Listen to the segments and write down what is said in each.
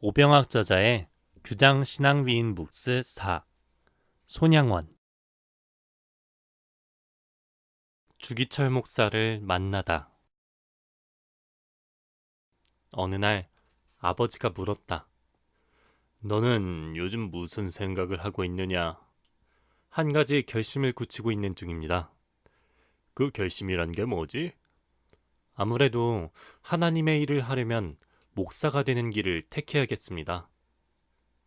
오병학 저자의 규장 신앙위인 묵스 4 손양원. 주기철 목사를 만나다. 어느 날 아버지가 물었다. 너는 요즘 무슨 생각을 하고 있느냐? 한 가지 결심을 굳히고 있는 중입니다. 그 결심이란 게 뭐지? 아무래도 하나님의 일을 하려면 목사가 되는 길을 택해야겠습니다.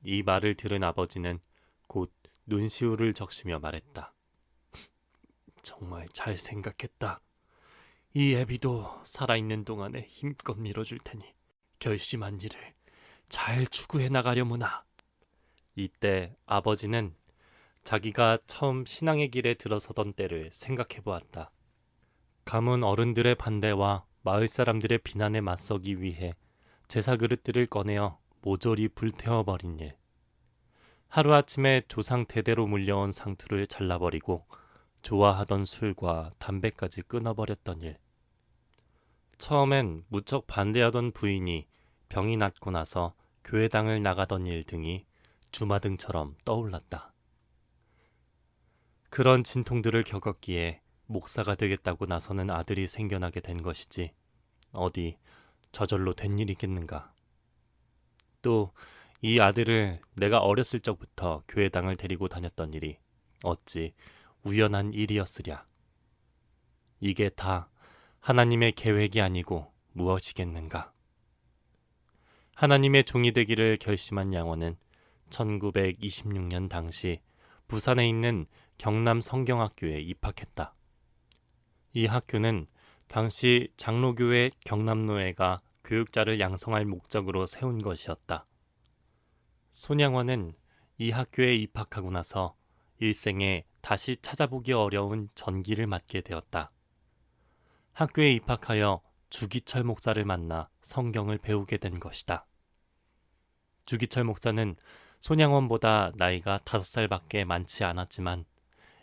이 말을 들은 아버지는 곧 눈시울을 적시며 말했다. 정말 잘 생각했다. 이 애비도 살아있는 동안에 힘껏 밀어줄 테니 결심한 일을 잘 추구해 나가려무나. 이때 아버지는 자기가 처음 신앙의 길에 들어서던 때를 생각해 보았다. 가문 어른들의 반대와 마을 사람들의 비난에 맞서기 위해 제사 그릇들을 꺼내어 모조리 불태워버린 일. 하루아침에 조상 대대로 물려온 상투를 잘라버리고 좋아하던 술과 담배까지 끊어버렸던 일. 처음엔 무척 반대하던 부인이 병이 낫고 나서 교회당을 나가던 일 등이 주마등처럼 떠올랐다. 그런 진통들을 겪었기에 목사가 되겠다고 나서는 아들이 생겨나게 된 것이지 어디 저절로 된 일이겠는가. 또 이 아들을 내가 어렸을 적부터 교회당을 데리고 다녔던 일이 어찌 우연한 일이었으랴. 이게 다 하나님의 계획이 아니고 무엇이겠는가. 하나님의 종이 되기를 결심한 양원은 1926년 당시 부산에 있는 경남 성경학교에 입학했다. 이 학교는 당시 장로교회 경남노회가 교육자를 양성할 목적으로 세운 것이었다. 손양원은 이 학교에 입학하고 나서 일생에 다시 찾아보기 어려운 전기를 맞게 되었다. 학교에 입학하여 주기철 목사를 만나 성경을 배우게 된 것이다. 주기철 목사는 손양원보다 나이가 5살밖에 많지 않았지만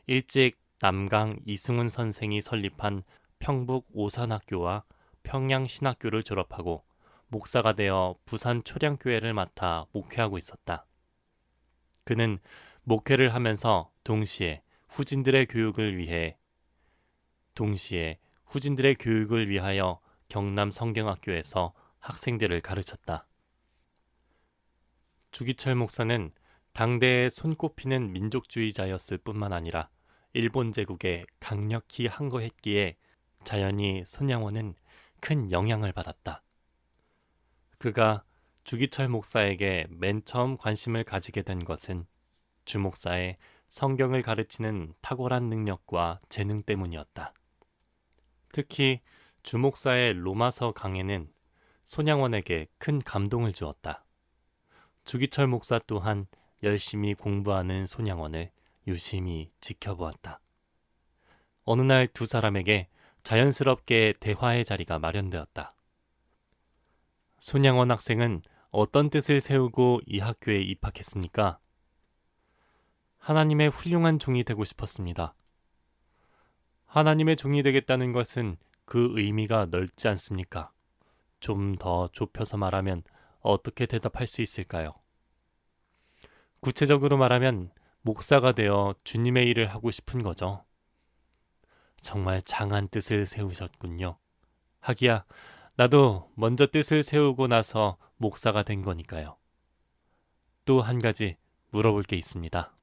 일찍 남강 이승훈 선생이 설립한 평북 오산학교와 평양신학교를 졸업하고 목사가 되어 부산 초량교회를 맡아 목회하고 있었다. 그는 목회를 하면서 동시에 후진들의 교육을 위하여 경남 성경학교에서 학생들을 가르쳤다. 주기철 목사는 당대에 손꼽히는 민족주의자였을 뿐만 아니라 일본 제국에 강력히 항거했기에 자연히 손양원은 큰 영향을 받았다. 그가 주기철 목사에게 맨 처음 관심을 가지게 된 것은 주 목사의 성경을 가르치는 탁월한 능력과 재능 때문이었다. 특히 주 목사의 로마서 강해는 손양원에게 큰 감동을 주었다. 주기철 목사 또한 열심히 공부하는 손양원을 유심히 지켜보았다. 어느 날 두 사람에게 자연스럽게 대화의 자리가 마련되었다. 손양원 학생은 어떤 뜻을 세우고 이 학교에 입학했습니까? 하나님의 훌륭한 종이 되고 싶었습니다. 하나님의 종이 되겠다는 것은 그 의미가 넓지 않습니까? 좀 더 좁혀서 말하면 어떻게 대답할 수 있을까요? 구체적으로 말하면 목사가 되어 주님의 일을 하고 싶은 거죠. 정말 장한 뜻을 세우셨군요. 하기야 나도 먼저 뜻을 세우고 나서 목사가 된 거니까요. 또 한 가지 물어볼 게 있습니다.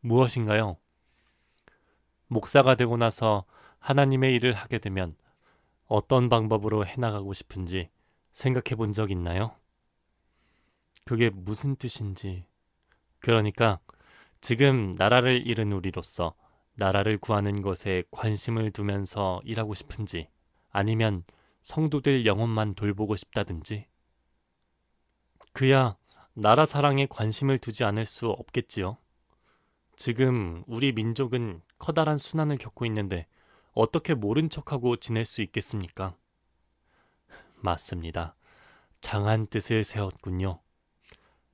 무엇인가요? 목사가 되고 나서 하나님의 일을 하게 되면 어떤 방법으로 해나가고 싶은지 생각해 본 적 있나요? 그게 무슨 뜻인지. 그러니까 지금 나라를 잃은 우리로서 나라를 구하는 것에 관심을 두면서 일하고 싶은지, 아니면 성도들 영혼만 돌보고 싶다든지. 그야 나라 사랑에 관심을 두지 않을 수 없겠지요. 지금 우리 민족은 커다란 순환을 겪고 있는데 어떻게 모른 척하고 지낼 수 있겠습니까? 맞습니다. 장한 뜻을 세웠군요.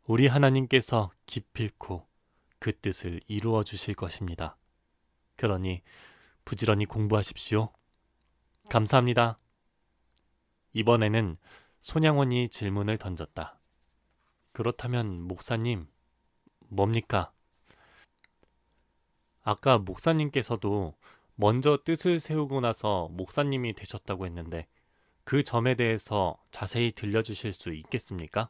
우리 하나님께서 기필코 그 뜻을 이루어 주실 것입니다. 그러니 부지런히 공부하십시오. 감사합니다. 이번에는 손양원이 질문을 던졌다. 그렇다면 목사님, 뭡니까? 아까 목사님께서도 먼저 뜻을 세우고 나서 목사님이 되셨다고 했는데 그 점에 대해서 자세히 들려주실 수 있겠습니까?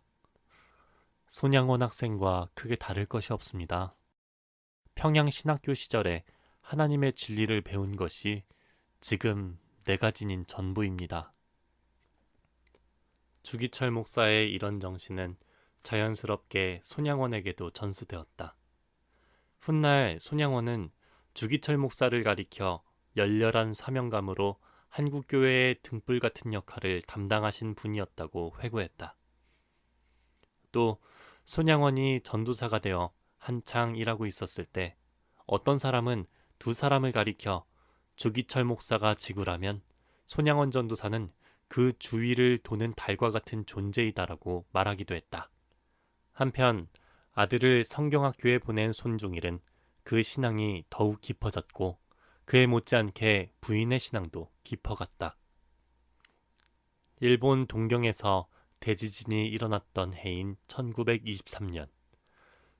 손양원 학생과 크게 다를 것이 없습니다. 평양신학교 시절에 하나님의 진리를 배운 것이 지금 내가 지닌 전부입니다. 주기철 목사의 이런 정신은 자연스럽게 손양원에게도 전수되었다. 훗날 손양원은 주기철 목사를 가리켜 열렬한 사명감으로 한국교회의 등불 같은 역할을 담당하신 분이었다고 회고했다. 또 손양원이 전도사가 되어 한창 일하고 있었을 때 어떤 사람은 두 사람을 가리켜 주기철 목사가 지구라면 손양원 전도사는 그 주위를 도는 달과 같은 존재이다라고 말하기도 했다. 한편 아들을 성경학교에 보낸 손종일은 그 신앙이 더욱 깊어졌고 그에 못지않게 부인의 신앙도 깊어갔다. 일본 동경에서 대지진이 일어났던 해인 1923년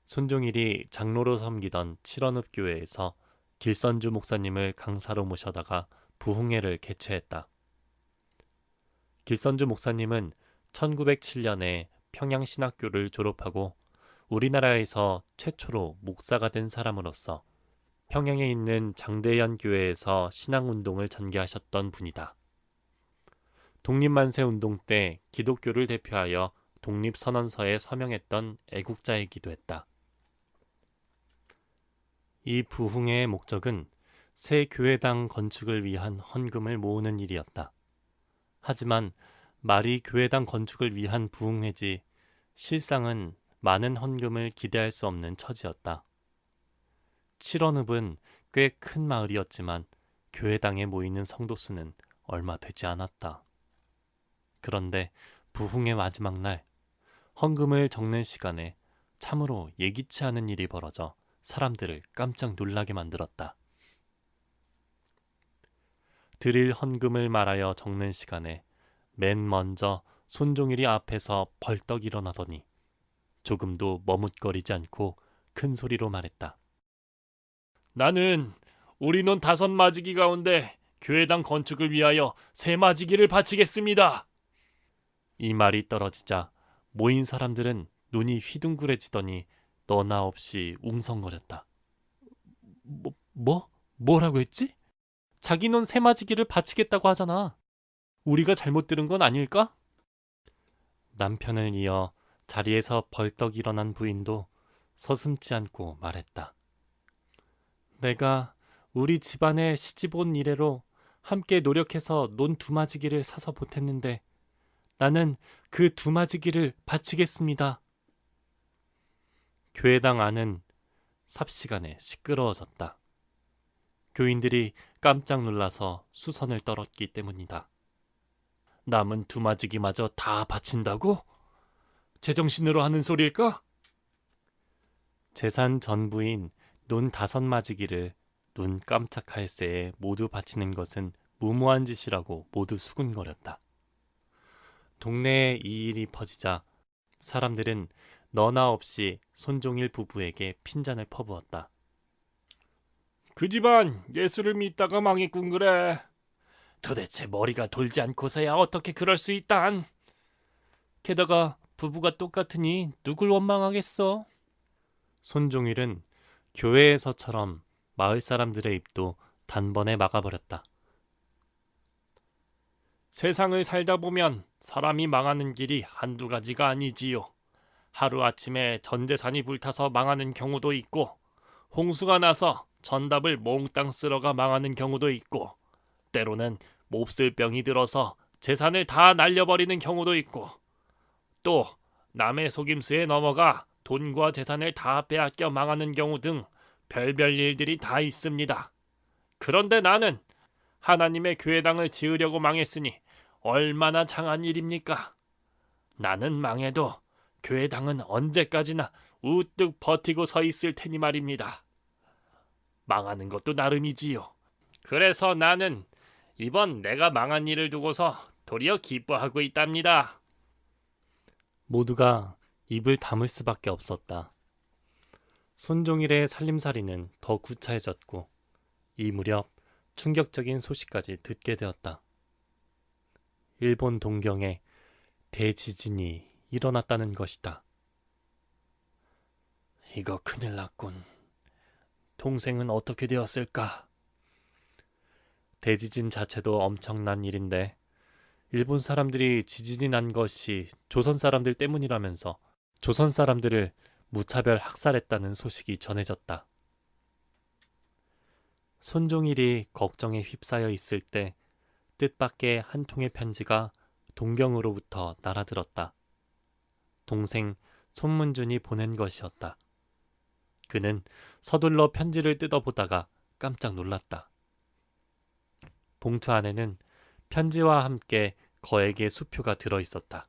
손종일이 장로로 섬기던 칠원읍교회에서 길선주 목사님을 강사로 모셔다가 부흥회를 개최했다. 길선주 목사님은 1907년에 평양신학교를 졸업하고 우리나라에서 최초로 목사가 된 사람으로서 평양에 있는 장대연 교회에서 신앙운동을 전개하셨던 분이다. 독립만세 운동 때 기독교를 대표하여 독립선언서에 서명했던 애국자이기도 했다. 이 부흥회의 목적은 새 교회당 건축을 위한 헌금을 모으는 일이었다. 하지만 말이 교회당 건축을 위한 부흥회지 실상은 많은 헌금을 기대할 수 없는 처지였다. 칠원읍은 꽤 큰 마을이었지만 교회당에 모이는 성도 수는 얼마 되지 않았다. 그런데 부흥의 마지막 날 헌금을 적는 시간에 참으로 예기치 않은 일이 벌어져 사람들을 깜짝 놀라게 만들었다. 드릴 헌금을 말하여 적는 시간에 맨 먼저 손종일이 앞에서 벌떡 일어나더니 조금도 머뭇거리지 않고 큰 소리로 말했다. 나는 우리 논 5마지기 가운데 교회당 건축을 위하여 3마지기를 바치겠습니다. 이 말이 떨어지자 모인 사람들은 눈이 휘둥그레지더니 너나 없이 웅성거렸다. 뭐라고 했지? 자기 논 3마지기를 바치겠다고 하잖아. 우리가 잘못 들은 건 아닐까? 남편을 이어 자리에서 벌떡 일어난 부인도 서슴지 않고 말했다. 내가 우리 집안의 시집 온 이래로 함께 노력해서 논 2마지기를 사서 보탰는데 나는 그 2마지기를 바치겠습니다. 교회당 안은 삽시간에 시끄러워졌다. 교인들이 깜짝 놀라서 수선을 떨었기 때문이다. 남은 2마지기마저 다 바친다고? 제정신으로 하는 소리일까? 재산 전부인 논 5마지기를 눈 깜짝할 새에 모두 바치는 것은 무모한 짓이라고 모두 수군거렸다. 동네에 이 일이 퍼지자 사람들은 너나 없이 손종일 부부에게 핀잔을 퍼부었다. 그 집안 예수를 믿다가 망했군 그래. 도대체 머리가 돌지 않고서야 어떻게 그럴 수 있단. 게다가 부부가 똑같으니 누굴 원망하겠어. 손종일은 교회에서처럼 마을 사람들의 입도 단번에 막아버렸다. 세상을 살다 보면 사람이 망하는 길이 한두 가지가 아니지요. 하루아침에 전 재산이 불타서 망하는 경우도 있고 홍수가 나서 전답을 몽땅 쓸어가 망하는 경우도 있고 때로는 몹쓸 병이 들어서 재산을 다 날려버리는 경우도 있고 또 남의 속임수에 넘어가 돈과 재산을 다 빼앗겨 망하는 경우 등 별별 일들이 다 있습니다. 그런데 나는 하나님의 교회당을 지으려고 망했으니 얼마나 장한 일입니까? 나는 망해도 교회당은 언제까지나 우뚝 버티고 서 있을 테니 말입니다. 망하는 것도 나름이지요. 그래서 나는 이번 내가 망한 일을 두고서 도리어 기뻐하고 있답니다. 모두가 입을 다물 수밖에 없었다. 손종일의 살림살이는 더 구차해졌고 이 무렵 충격적인 소식까지 듣게 되었다. 일본 동경에 대지진이 일어났다는 것이다. 이거 큰일 났군. 동생은 어떻게 되었을까? 대지진 자체도 엄청난 일인데 일본 사람들이 지진이 난 것이 조선 사람들 때문이라면서 조선 사람들을 무차별 학살했다는 소식이 전해졌다. 손종일이 걱정에 휩싸여 있을 때 뜻밖의 한 통의 편지가 동경으로부터 날아들었다. 동생 손문준이 보낸 것이었다. 그는 서둘러 편지를 뜯어보다가 깜짝 놀랐다. 봉투 안에는 편지와 함께 거액의 수표가 들어있었다.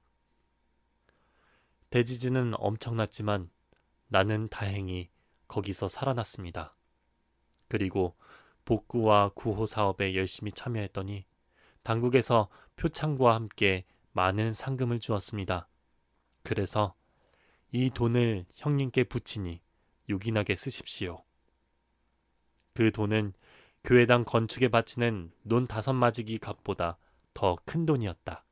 대지진은 엄청났지만 나는 다행히 거기서 살아났습니다. 그리고 복구와 구호 사업에 열심히 참여했더니 당국에서 표창과 함께 많은 상금을 주었습니다. 그래서 이 돈을 형님께 붙이니 요긴하게 쓰십시오. 그 돈은 교회당 건축에 바치는 논 5마지기 값보다 더 큰 돈이었다.